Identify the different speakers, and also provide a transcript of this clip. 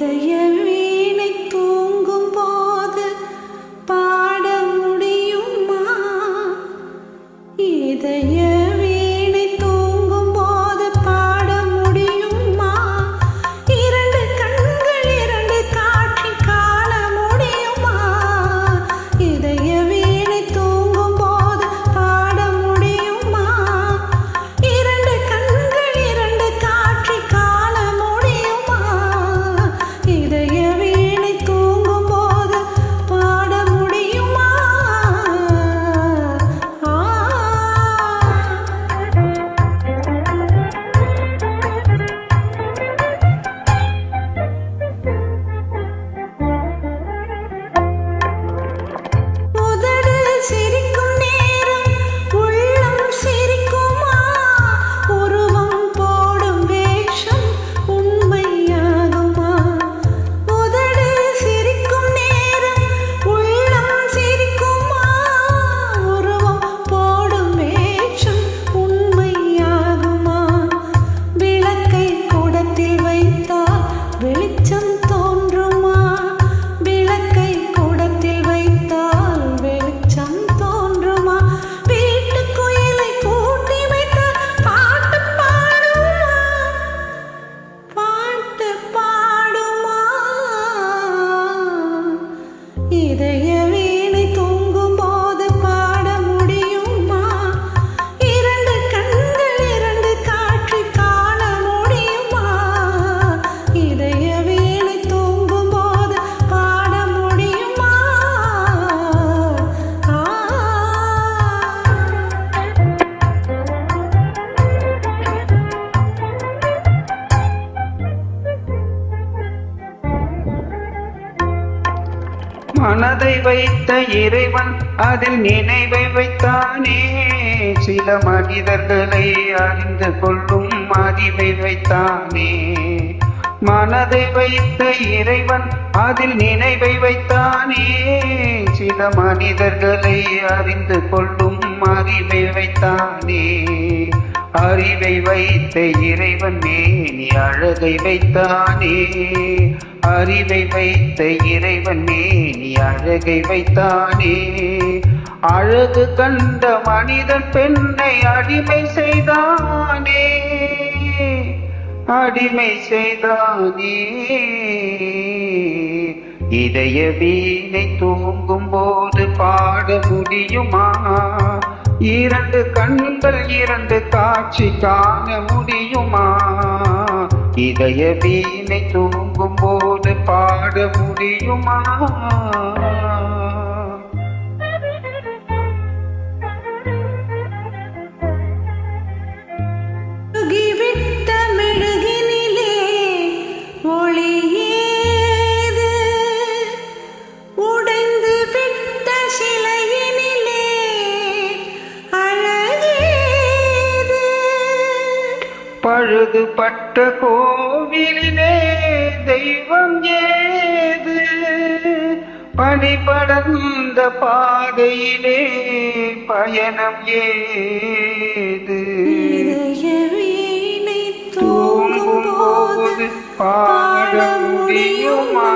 Speaker 1: இதய வீணை தூங்கும் போது பாட முடியுமா? இதய வீணை தூங்கும் போது பாட முடியுமா? இரண்டு கண்கள் இரண்டு காட்சி காண முடியுமா? இதய வீணை தூங்கும் போது பாட முடியுமா? இரண்டு கண்கள் இரண்டு காட்சி காண முடியுமா? இதய வீணை தூங்கும் போது பாட முடியுமா? உதடு சிரிக்கும் நேரம் உள்ளம் சிரிக்குமா? உருவம் போடும் வேஷம் உண்மையாகுமா? உதடு சிரிக்கும் நேரம் உள்ளம் சிரிக்குமா? உருவம் போடும் வேஷம் உண்மையாகுமா? விளக்கை கூடத்தில் வைத்தால் வெளிச்சம் தோன்றுமா? விளக்கை கூடத்தில் வைத்தால் வெளிச்சம் தோன்றுமா? வீட்டுக் குயிலை கூட்டி வைத்தால் பாட்டு பாடுமா? பாட்டு பாடுமா? இதய வீணை தூங்கும் போது பாட முடியுமா? இரண்டு கண்கள் இரண்டு காட்சி காண முடியுமா? இதய வீணை தூங்கும் போது பாட முடியுமா?
Speaker 2: மனதை வைத்த இறைவன் அதில் நினைவை வைத்தானே, சில மனிதர்களை அறிந்து கொள்ளும் அறிவை வைத்தானே. மனதை வைத்த இறைவன் அதில் நினைவை வைத்தானே, சில மனிதர்களை அறிந்து கொள்ளும் அறிவை வைத்தானே. அறிவை வைத்த இறைவன் மேனி அழகை வைத்தானே, அறிவை வைத்த இறைவன் மேனி அழகை வைத்தானே. அழகு கண்ட மனிதன் பெண்ணை அடிமை செய்தானே, அடிமை செய்தானே. இதய வீணை தூங்கும் போது பாட முடியுமா? இரண்டு கண்கள் இரண்டு காட்சி காண முடியுமா? இதய வீணை தூங்கும் போது பாட முடியுமா?
Speaker 1: உருகிவிட்ட மெழுகினிலே ஒளி ஏது? உடைந்து விட்ட சிலையினிலே அழகேது?
Speaker 2: பழுதுபட்ட கோவிலிலே தெய்வம் ஏது? பனிபடர்ந்த பாதையிலே பயணம் ஏது?
Speaker 1: இதய வீணை
Speaker 2: தூங்கும்
Speaker 1: தூங்கும்
Speaker 2: போது
Speaker 1: போது
Speaker 2: பாட முடியுமா?